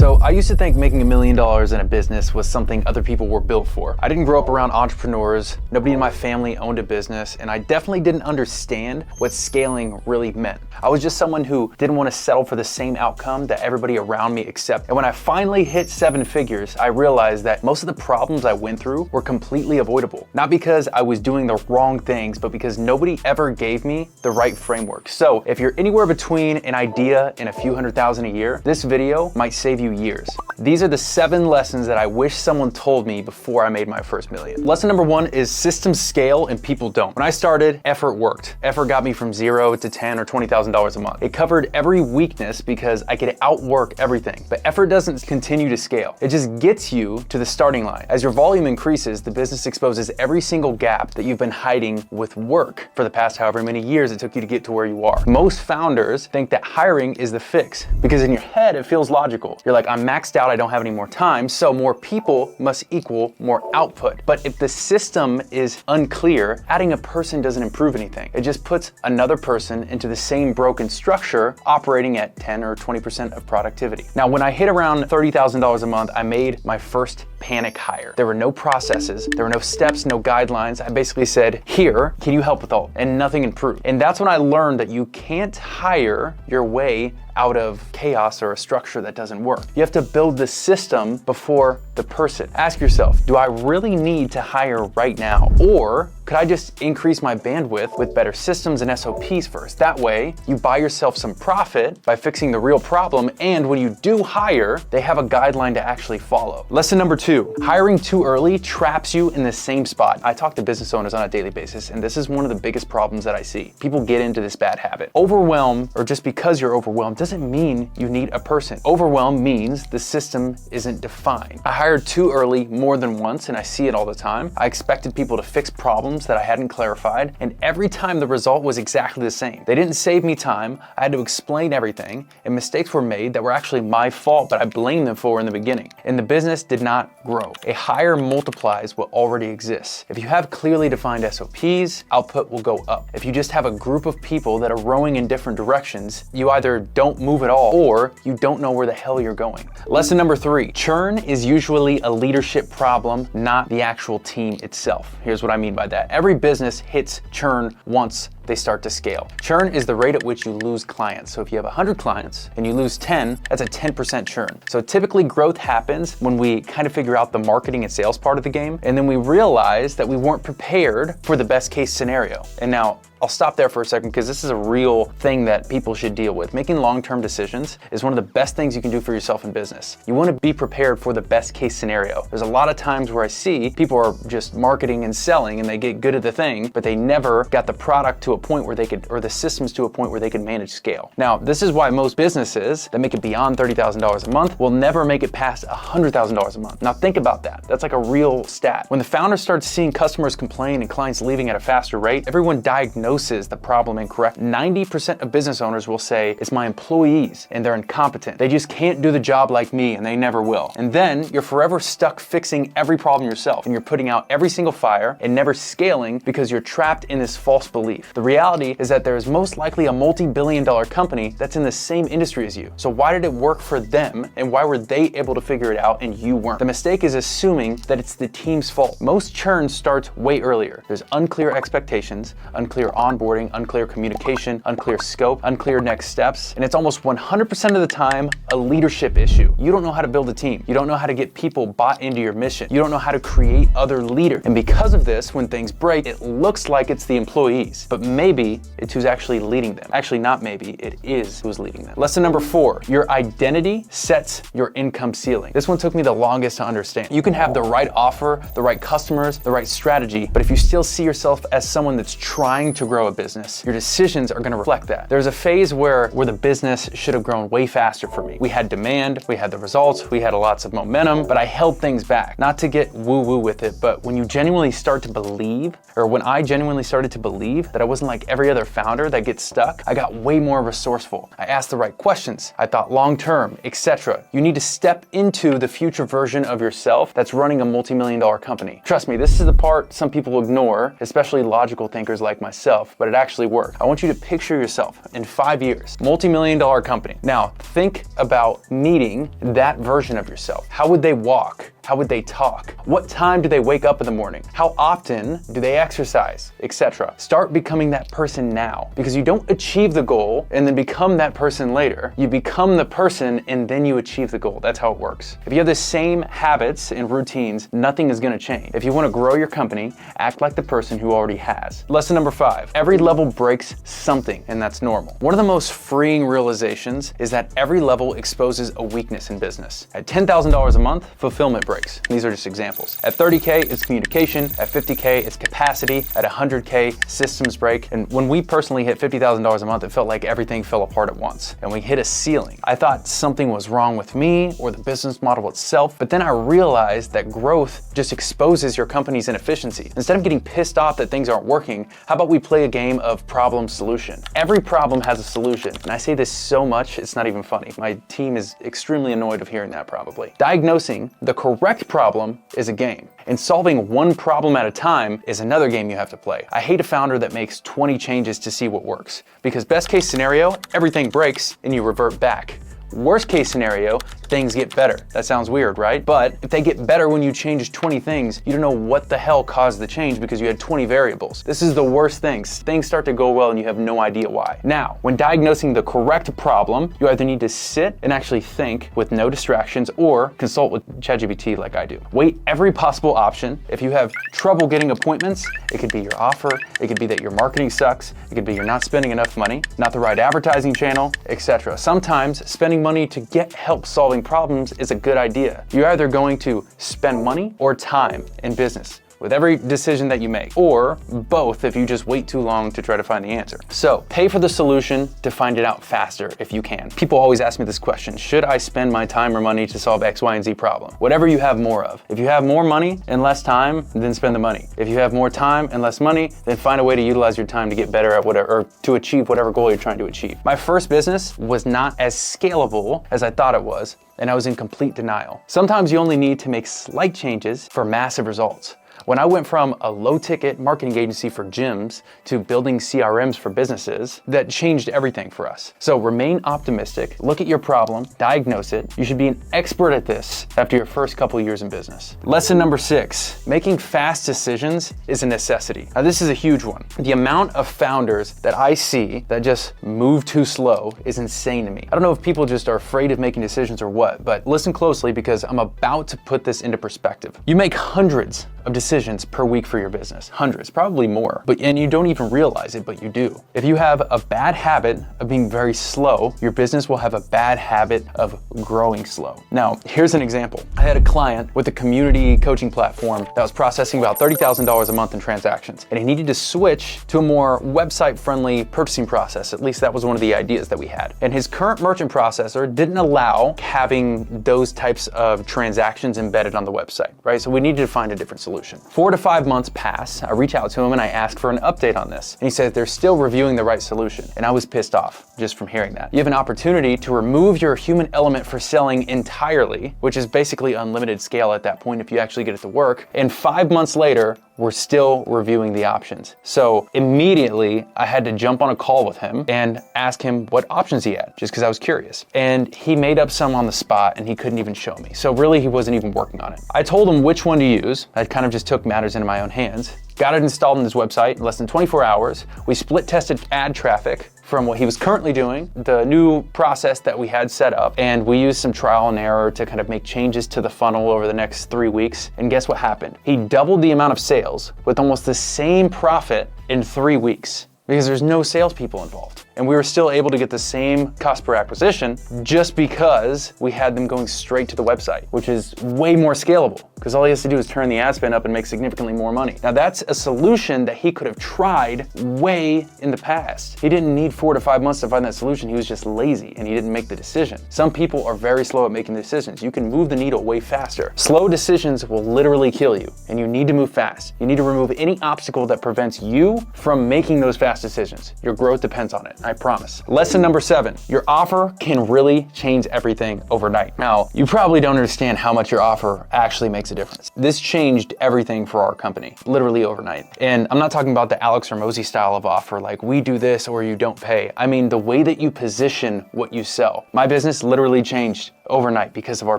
So I used to think making $1 million in a business was something other people were built for. I didn't grow up around entrepreneurs, nobody in my family owned a business, and I definitely didn't understand what scaling really meant. I was just someone who didn't want to settle for the same outcome that everybody around me accepted. And when I finally hit 7 figures, I realized that most of the problems I went through were completely avoidable. Not because I was doing the wrong things, but because nobody ever gave me the right framework. So if you're anywhere between an idea and a few $100,000 a year, this video might save you years. These are the 7 lessons that I wish someone told me before I made my first million. Lesson number 1 is systems scale and people don't. When I started, effort worked. Effort got me from 0 to 10 or $20,000 a month. It covered every weakness because I could outwork everything. But effort doesn't continue to scale. It just gets you to the starting line. As your volume increases, the business exposes every single gap that you've been hiding with work for the past however many years it took you to get to where you are. Most founders think that hiring is the fix because in your head it feels logical. You're like, I'm maxed out, I don't have any more time, so more people must equal more output. But if the system is unclear, adding a person doesn't improve anything. It just puts another person into the same broken structure operating at 10 or 20% of productivity. Now, when I hit around $30,000 a month, I made my first panic hire. There were no processes, there were no steps, no guidelines. I basically said, here, can you help with all? And nothing improved. And that's when I learned that you can't hire your way out of chaos or a structure that doesn't work. You have to build the system before the person. Ask yourself, do I really need to hire right now? Or could I just increase my bandwidth with better systems and SOPs first? That way, you buy yourself some profit by fixing the real problem, and when you do hire, they have a guideline to actually follow. Lesson number 2, hiring too early traps you in the same spot. I talk to business owners on a daily basis, and this is one of the biggest problems that I see. People get into this bad habit. Overwhelm, or just because you're overwhelmed, doesn't mean you need a person. Overwhelm means the system isn't defined. I hired too early more than once, and I see it all the time. I expected people to fix problems that I hadn't clarified, and every time the result was exactly the same. They didn't save me time, I had to explain everything, and mistakes were made that were actually my fault, but I blamed them for in the beginning. And the business did not grow. A hire multiplies what already exists. If you have clearly defined SOPs, output will go up. If you just have a group of people that are rowing in different directions, you either don't move at all, or you don't know where the hell you're going. Lesson number 3, churn is usually a leadership problem, not the actual team itself. Here's what I mean by that. Every business hits churn once they start to scale. Churn is the rate at which you lose clients. So if you have 100 clients and you lose 10, that's a 10% churn. So typically growth happens when we kind of figure out the marketing and sales part of the game, and then we realize that we weren't prepared for the best case scenario. And now, I'll stop there for a second because this is a real thing that people should deal with. Making long-term decisions is one of the best things you can do for yourself in business. You want to be prepared for the best case scenario. There's a lot of times where I see people are just marketing and selling and they get good at the thing, but they never got the product to a point where they could, or the systems to a point where they could manage scale. Now, this is why most businesses that make it beyond $30,000 a month will never make it past $100,000 a month. Now think about that. That's like a real stat. When the founder starts seeing customers complain and clients leaving at a faster rate, everyone diagnoses the problem incorrect. 90% of business owners will say, it's my employees and they're incompetent. They just can't do the job like me and they never will. And then you're forever stuck fixing every problem yourself and you're putting out every single fire and never scaling because you're trapped in this false belief. The reality is that there is most likely a multi-billion-dollar company that's in the same industry as you. So why did it work for them and why were they able to figure it out and you weren't? The mistake is assuming that it's the team's fault. Most churn starts way earlier. There's unclear expectations, unclear onboarding, unclear communication, unclear scope, unclear next steps, and it's almost 100% of the time a leadership issue. You don't know how to build a team. You don't know how to get people bought into your mission. You don't know how to create other leaders. And because of this, when things break, it looks like it's the employees, but maybe it's who's actually leading them. Actually, not maybe, it is who's leading them. Lesson number 4, your identity sets your income ceiling. This one took me the longest to understand. You can have the right offer, the right customers, the right strategy, but if you still see yourself as someone that's trying to grow a business, your decisions are gonna reflect that. There's a phase where the business should have grown way faster for me. We had demand, we had the results, we had lots of momentum, but I held things back. Not to get woo-woo with it, but when you genuinely start to believe, or when I genuinely started to believe that I wasn't wasn't like every other founder that gets stuck. I got way more resourceful. I asked the right questions. I thought long-term, etc. You need to step into the future version of yourself that's running a multi-million-dollar company. Trust me, this is the part some people ignore, especially logical thinkers like myself, but it actually worked. I want you to picture yourself in 5 years, multi-million-dollar company. Now, think about meeting that version of yourself. How would they walk? How would they talk? What time do they wake up in the morning? How often do they exercise, etc.? Start becoming that person now, because you don't achieve the goal and then become that person later. You become the person and then you achieve the goal. That's how it works. If you have the same habits and routines, nothing is gonna change. If you wanna grow your company, act like the person who already has. Lesson number 5, every level breaks something, and that's normal. One of the most freeing realizations is that every level exposes a weakness in business. At $10,000 a month, fulfillment breaks. These are just examples. At 30K, it's communication. At 50K, it's capacity. At 100K, systems break. And when we personally hit $50,000 a month, it felt like everything fell apart at once. And we hit a ceiling. I thought something was wrong with me or the business model itself, but then I realized that growth just exposes your company's inefficiency. Instead of getting pissed off that things aren't working, how about we play a game of problem solution? Every problem has a solution. And I say this so much, it's not even funny. My team is extremely annoyed of hearing that probably. Diagnosing the correct problem is a game, and solving one problem at a time is another game you have to play. I hate a founder that makes 20 changes to see what works, because best case scenario, everything breaks and you revert back. Worst case scenario, things get better. That sounds weird, right? But if they get better when you change 20 things, you don't know what the hell caused the change because you had 20 variables. This is the worst thing. Things start to go well and you have no idea why. Now, when diagnosing the correct problem, you either need to sit and actually think with no distractions or consult with ChatGPT like I do. Weigh every possible option. If you have trouble getting appointments, it could be your offer, it could be that your marketing sucks, it could be you're not spending enough money, not the right advertising channel, etc. Sometimes spending money to get help solving problems is a good idea. You're either going to spend money or time in business with every decision that you make, or both if you just wait too long to try to find the answer. So pay for the solution to find it out faster if you can. People always ask me this question: should I spend my time or money to solve X, Y, and Z problem? Whatever you have more of. If you have more money and less time, then spend the money. If you have more time and less money, then find a way to utilize your time to get better at whatever, or to achieve whatever goal you're trying to achieve. My first business was not as scalable as I thought it was, and I was in complete denial. Sometimes you only need to make slight changes for massive results. When I went from a low-ticket marketing agency for gyms to building CRMs for businesses, that changed everything for us. So remain optimistic, look at your problem, diagnose it. You should be an expert at this after your first couple of years in business. Lesson number 6, making fast decisions is a necessity. Now this is a huge one. The amount of founders that I see that just move too slow is insane to me. I don't know if people just are afraid of making decisions or what, but listen closely because I'm about to put this into perspective. You make hundreds of decisions per week for your business. Hundreds, probably more, and you don't even realize it, but you do. If you have a bad habit of being very slow, your business will have a bad habit of growing slow. Now, here's an example. I had a client with a community coaching platform that was processing about $30,000 a month in transactions, and he needed to switch to a more website-friendly purchasing process. At least that was one of the ideas that we had. And his current merchant processor didn't allow having those types of transactions embedded on the website, right? So we needed to find a different solution. 4 to 5 months pass. I reach out to him and I ask for an update on this. And he said they're still reviewing the right solution. And I was pissed off just from hearing that. You have an opportunity to remove your human element for selling entirely, which is basically unlimited scale at that point if you actually get it to work. And 5 months later, we're still reviewing the options. So immediately I had to jump on a call with him and ask him what options he had, just because I was curious. And he made up some on the spot and he couldn't even show me. So really he wasn't even working on it. I told him which one to use. I kind of just took matters into my own hands. Got it installed on his website in less than 24 hours. We split tested ad traffic from what he was currently doing, the new process that we had set up, and we used some trial and error to kind of make changes to the funnel over the next 3 weeks. And guess what happened? He doubled the amount of sales with almost the same profit in 3 weeks because there's no salespeople involved. And we were still able to get the same cost per acquisition just because we had them going straight to the website, which is way more scalable because all he has to do is turn the ad spend up and make significantly more money. Now that's a solution that he could have tried way in the past. He didn't need 4 to 5 months to find that solution. He was just lazy and he didn't make the decision. Some people are very slow at making decisions. You can move the needle way faster. Slow decisions will literally kill you, and you need to move fast. You need to remove any obstacle that prevents you from making those fast decisions. Your growth depends on it, I promise. Lesson number 7, your offer can really change everything overnight. Now, you probably don't understand how much your offer actually makes a difference. This changed everything for our company, literally overnight. And I'm not talking about the Alex or Mosey style of offer, like we do this or you don't pay. I mean, the way that you position what you sell. My business literally changed overnight because of our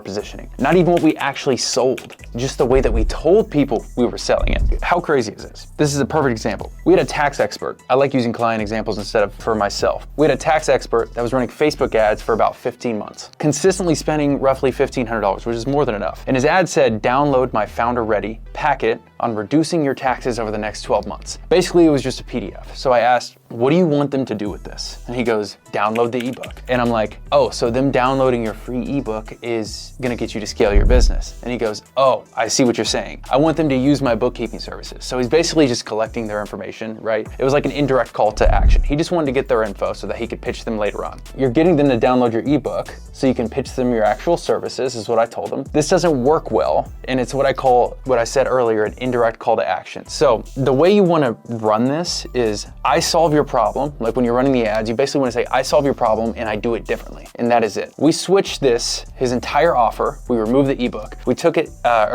positioning. Not even what we actually sold, just the way that we told people we were selling it. How crazy is this? This is a perfect example. We had a tax expert. I like using client examples instead of for myself. We had a tax expert that was running Facebook ads for about 15 months, consistently spending roughly $1,500, which is more than enough. And his ad said, download my Founder Ready packet on reducing your taxes over the next 12 months. Basically, it was just a PDF. So I asked, what do you want them to do with this? And he goes, download the ebook. And I'm like, oh, so them downloading your free ebook is gonna get you to scale your business. And he goes, oh, I see what you're saying. I want them to use my bookkeeping services. So he's basically just collecting their information, right? It was like an indirect call to action. He just wanted to get their info so that he could pitch them later on. You're getting them to download your ebook so you can pitch them your actual services, is what I told them. This doesn't work well, and it's what I said earlier, an indirect call to action. So the way you wanna run this is, I solve your problem. Like when you're running the ads, you basically wanna say, I solve your problem and I do it differently. And that is it. We switched his entire offer. We removed the ebook. We took it,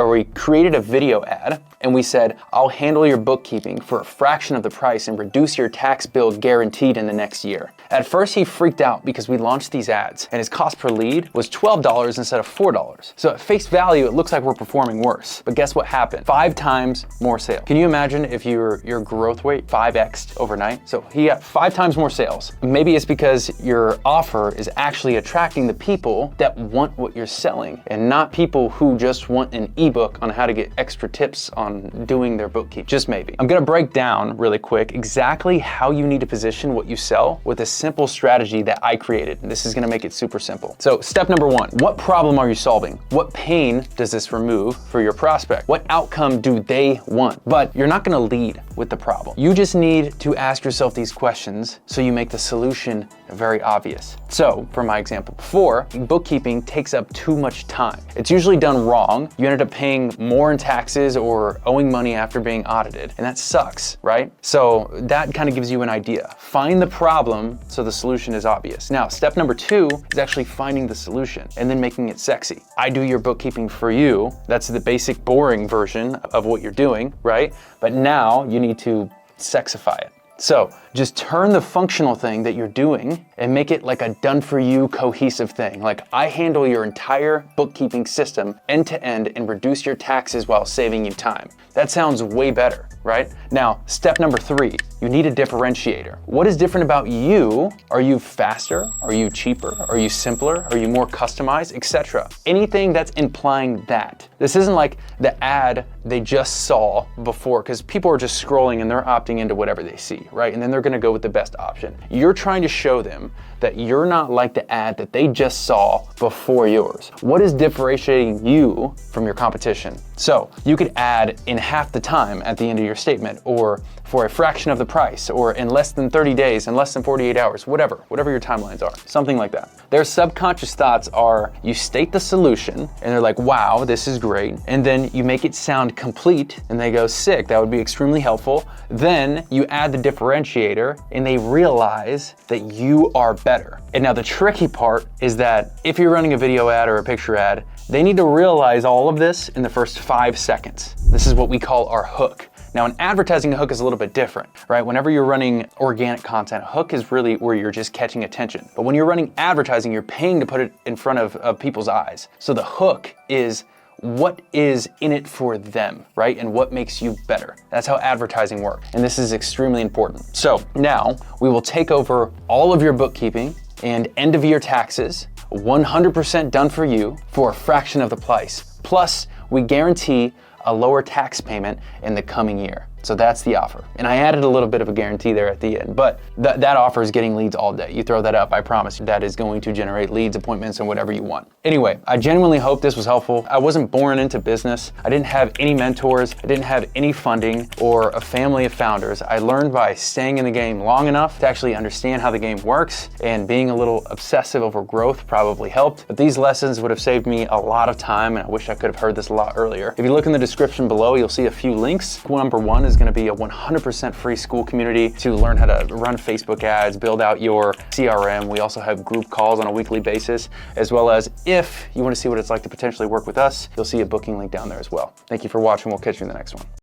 we created a video ad, and we said, I'll handle your bookkeeping for a fraction of the price and reduce your tax bill guaranteed in the next year. At first, he freaked out because we launched these ads and his cost per lead was $12 instead of $4. So at face value, it looks like we're performing worse. But guess what happened? 5 times more sales. Can you imagine if your growth rate 5x'd overnight? So he got 5 times more sales. Maybe it's because your offer is actually attracting the people that want what you're selling and not people who just want an ebook on how to get extra tips on doing their bookkeeping. Just maybe. I'm gonna break down really quick exactly how you need to position what you sell with a simple strategy that I created. This is gonna make it super simple. So step number 1, what problem are you solving? What pain does this remove for your prospect? What outcome do they want? But you're not gonna lead with the problem. You just need to ask yourself these questions so you make the solution very obvious. So for my example before, bookkeeping takes up too much time. It's usually done wrong. You ended up paying more in taxes or owing money after being audited, and that sucks, right? So that kind of gives you an idea. Find the problem so the solution is obvious. Now, step number 2 is actually finding the solution and then making it sexy. I do your bookkeeping for you. That's the basic boring version of what you're doing, right? But now you need to sexify it. So just turn the functional thing that you're doing and make it like a done-for-you cohesive thing. Like, I handle your entire bookkeeping system end to end and reduce your taxes while saving you time. That sounds way better, right? Now, step number 3, you need a differentiator. What is different about you? Are you faster? Are you cheaper? Are you simpler? Are you more customized, etc.? Anything that's implying that. This isn't like the ad they just saw before, because people are just scrolling and they're opting into whatever they see, right? And then they're gonna go with the best option. You're trying to show them that you're not like the ad that they just saw before yours. What is differentiating you from your competition? So you could add in half the time at the end of your statement, or for a fraction of the price, or in less than 30 days, in less than 48 hours, whatever your timelines are, something like that. Their subconscious thoughts are, you state the solution and they're like, wow, this is great. And then you make it sound complete and they go, sick, that would be extremely helpful. Then you add the differentiator and they realize that you are better. And now the tricky part is that if you're running a video ad or a picture ad, they need to realize all of this in the first 5 seconds. This is what we call our hook. Now in advertising, a hook is a little bit different, right? Whenever you're running organic content, a hook is really where you're just catching attention. But when you're running advertising, you're paying to put it in front of people's eyes. So the hook is what is in it for them, right? And what makes you better. That's how advertising works. And this is extremely important. So now we will take over all of your bookkeeping and end of year taxes, 100% done for you for a fraction of the price. Plus, we guarantee a lower tax payment in the coming year. So that's the offer. And I added a little bit of a guarantee there at the end, but that offer is getting leads all day. You throw that up, I promise you, that is going to generate leads, appointments, and whatever you want. Anyway, I genuinely hope this was helpful. I wasn't born into business. I didn't have any mentors. I didn't have any funding or a family of founders. I learned by staying in the game long enough to actually understand how the game works, and being a little obsessive over growth probably helped. But these lessons would have saved me a lot of time, and I wish I could have heard this a lot earlier. If you look in the description below, you'll see a few links. Number one is going to be a 100% free school community to learn how to run Facebook ads, build out your CRM. We also have group calls on a weekly basis, as well as if you want to see what it's like to potentially work with us, you'll see a booking link down there as well. Thank you for watching. We'll catch you in the next one.